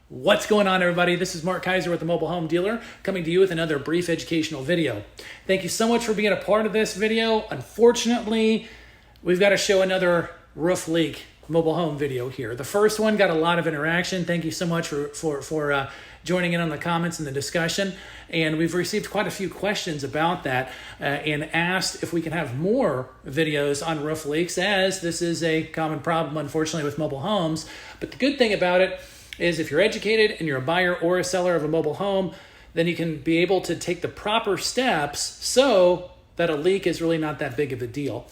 What's going on, everybody? This is Mark Kaiser with the Mobile Home Dealer, coming to you with another brief educational video. Thank you so much for being a part of this video. Unfortunately, we've got to show another roof leak mobile home video here. The first one got a lot of interaction. Thank you so much for joining in on the comments and the discussion. And we've received quite a few questions about that and asked if we can have more videos on roof leaks, as this is a common problem, unfortunately, with mobile homes. But the good thing about it is if you're educated and you're a buyer or a seller of a mobile home, then you can be able to take the proper steps so that a leak is really not that big of a deal.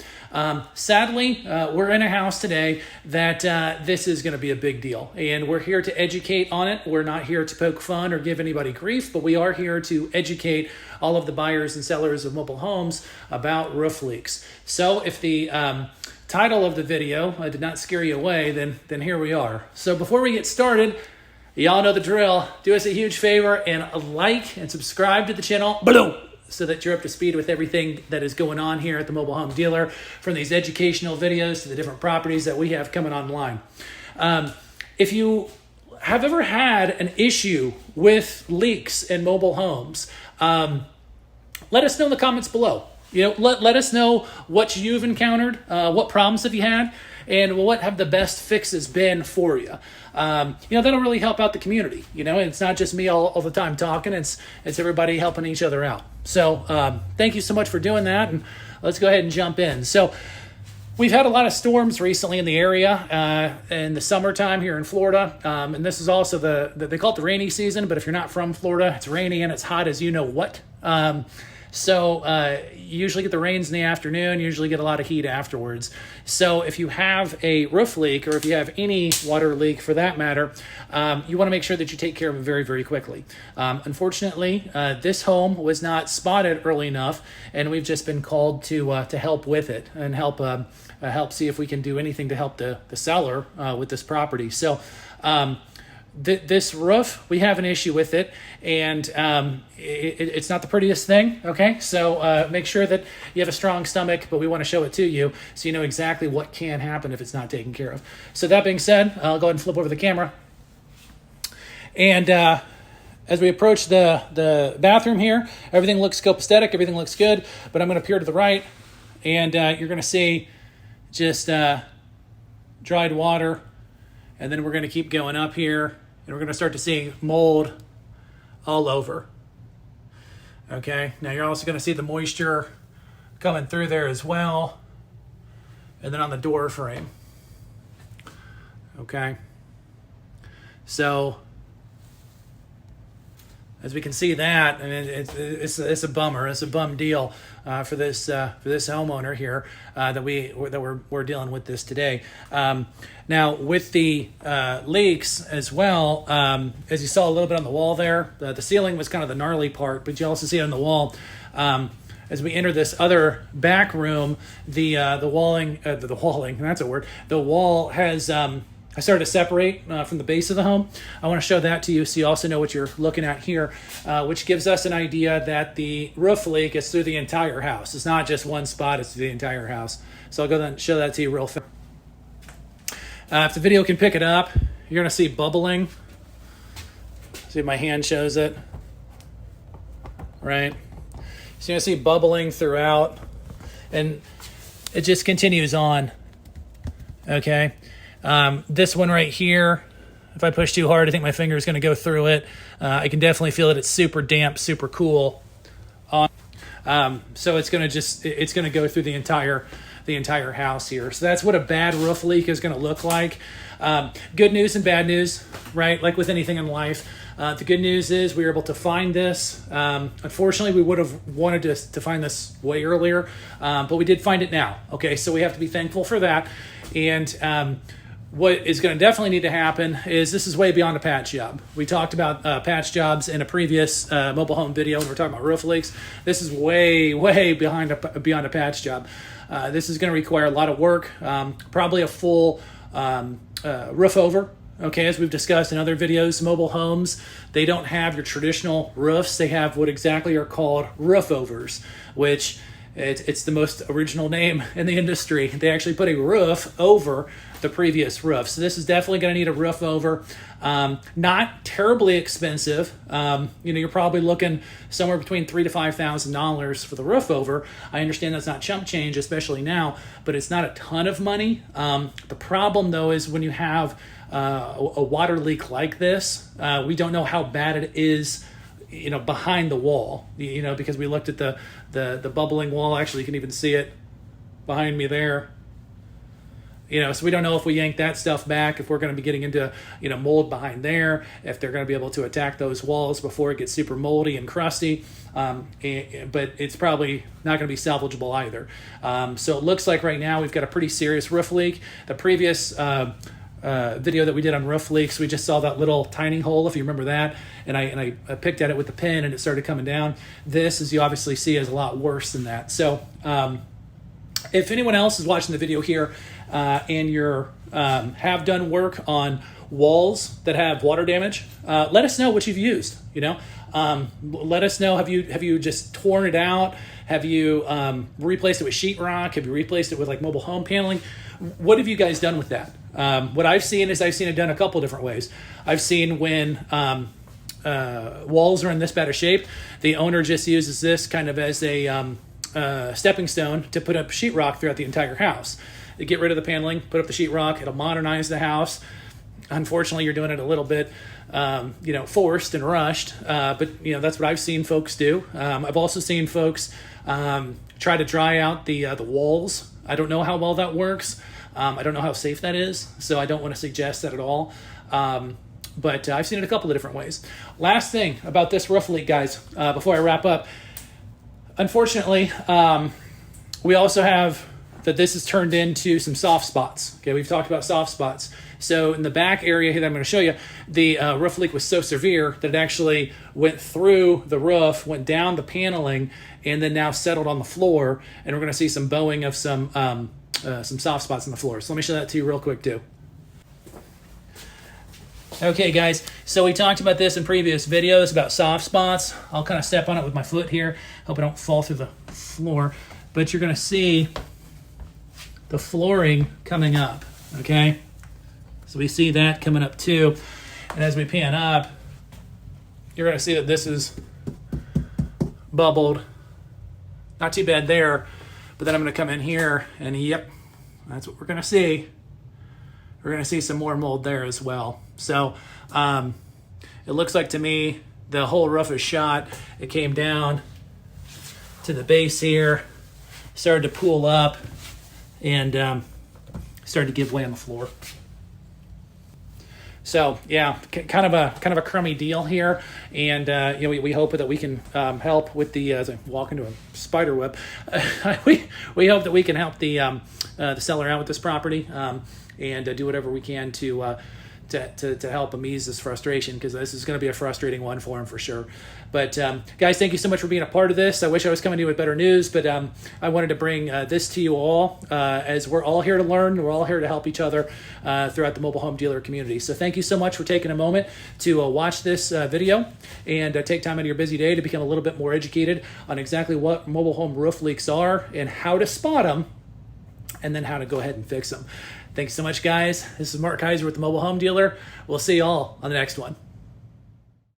Sadly, we're in a house today that this is going to be a big deal, and we're here to educate on it. We're not here to poke fun or give anybody grief, but we are here to educate all of the buyers and sellers of mobile homes about roof leaks. So if the title of the video did not scare you away, then here we are. So before we get started, y'all know the drill. Do us a huge favor and like and subscribe to the channel so that you're up to speed with everything that is going on here at the Mobile Home Dealer, from these educational videos to the different properties that we have coming online. If you have ever had an issue with leaks in mobile homes, let us know in the comments below. Let us know what you've encountered, what problems have you had, and what have the best fixes been for you. That'll really help out the community. It's not just me all the time talking. It's everybody helping each other out. So thank you so much for doing that, and let's go ahead and jump in. So we've had a lot of storms recently in the area in the summertime here in Florida, and this is also they call it the rainy season, but if you're not from Florida, it's rainy and it's hot as you know what. So you usually get the rains in the afternoon, you usually get a lot of heat afterwards. So if you have a roof leak, or if you have any water leak for that matter, you want to make sure that you take care of it very, very quickly. Unfortunately, this home was not spotted early enough, and we've just been called to help with it and help see if we can do anything to help the seller with this property. So this roof, we have an issue with it, and it's not the prettiest thing, okay? So make sure that you have a strong stomach, but we want to show it to you so you know exactly what can happen if it's not taken care of. So that being said, I'll go ahead and flip over the camera. And as we approach the bathroom here, everything looks copacetic, everything looks good, but I'm going to peer to the right, and you're going to see just dried water, and then we're going to keep going up here, and we're going to start to see mold all over. Okay, now you're also going to see the moisture coming through there as well, and then on the door frame. Okay, so as we can see that, and it's a bummer. It's a bum deal for this homeowner here that we're dealing with this today. Now with the leaks as well, as you saw a little bit on the wall there, the ceiling was kind of the gnarly part, but you also see it on the wall. As we enter this other back room, the walling, that's a word. The wall has I started to separate from the base of the home. I want to show that to you so you also know what you're looking at here, which gives us an idea that the roof leak is through the entire house. It's not just one spot, it's through the entire house. So I'll go ahead and show that to you real fast. If the video can pick it up, you're going to see bubbling. See if my hand shows it. Right? So you're going to see bubbling throughout, and it just continues on. Okay? This one right here, if I push too hard, I think my finger is going to go through it. I can definitely feel that it's super damp, super cool. So it's going to go through the entire house here. So that's what a bad roof leak is going to look like. Good news and bad news, right? Like with anything in life. The good news is we were able to find this. Unfortunately, we would have wanted to find this way earlier, but we did find it now. Okay, so we have to be thankful for that. And what is going to definitely need to happen is, this is way beyond a patch job. We talked about patch jobs in a previous mobile home video when we were talking about roof leaks. This is way beyond a patch job. This is going to require a lot of work, probably a full roof over. Okay, as we've discussed in other videos, mobile homes, they don't have your traditional roofs. They have what exactly are called roof overs, which It's the most original name in the industry. They actually put a roof over the previous roof. So this is definitely going to need a roof over. Not terribly expensive. You're probably looking somewhere between $3,000 to $5,000 for the roof over. I understand that's not chump change, especially now, but it's not a ton of money. The problem though is when you have a water leak like this, we don't know how bad it is behind the wall, because we looked at the bubbling wall. Actually, you can even see it behind me there. So we don't know if we yank that stuff back, if we're going to be getting into, mold behind there, if they're going to be able to attack those walls before it gets super moldy and crusty. But it's probably not going to be salvageable either. So it looks like right now we've got a pretty serious roof leak. The previous video that we did on roof leaks, we just saw that little tiny hole, if you remember that, and I picked at it with the pin and it started coming down. This, as you obviously see, is a lot worse than that. So if anyone else is watching the video here and you're have done work on walls that have water damage, let us know what you've used. Let us know, have you just torn it out? Have you replaced it with sheetrock? Have you replaced it with like mobile home paneling? What have you guys done with that? What I've seen it done a couple different ways. I've seen when walls are in this bad of shape, the owner just uses this kind of as a stepping stone to put up sheetrock throughout the entire house. They get rid of the paneling, put up the sheetrock. It'll modernize the house. Unfortunately, you're doing it a little bit, forced and rushed. But that's what I've seen folks do. I've also seen folks try to dry out the walls. I don't know how well that works. I don't know how safe that is, so I don't want to suggest that at all. But I've seen it a couple of different ways. Last thing about this roof leak, guys, before I wrap up. Unfortunately, we also have that this has turned into some soft spots. Okay, we've talked about soft spots. So in the back area here that I'm going to show you, the roof leak was so severe that it actually went through the roof, went down the paneling, and then now settled on the floor. And we're going to see some bowing of some soft spots in the floor. So let me show that to you real quick too. Okay, guys, so we talked about this in previous videos about soft spots. I'll kind of step on it with my foot here. Hope I don't fall through the floor. But you're going to see the flooring coming up, okay? So we see that coming up too. And as we pan up, you're going to see that this is bubbled. Not too bad there. But then I'm going to come in here and yep, that's what we're going to see. We're going to see some more mold there as well. So it looks like to me the whole roof is shot. It came down to the base here, started to pool up, and started to give way on the floor. So yeah, kind of a crummy deal here, and we hope that we can help with the as I walk into a spider web. we hope that we can help the seller out with this property and do whatever we can to help him ease this frustration, because this is going to be a frustrating one for him for sure. But guys, thank you so much for being a part of this. I wish I was coming to you with better news, but I wanted to bring this to you all as we're all here to learn. We're all here to help each other throughout the mobile home dealer community. So thank you so much for taking a moment to watch this video and take time out of your busy day to become a little bit more educated on exactly what mobile home roof leaks are and how to spot them, and then how to go ahead and fix them. Thanks so much, guys. This is Mark Kaiser with the Mobile Home Dealer. We'll see you all on the next one.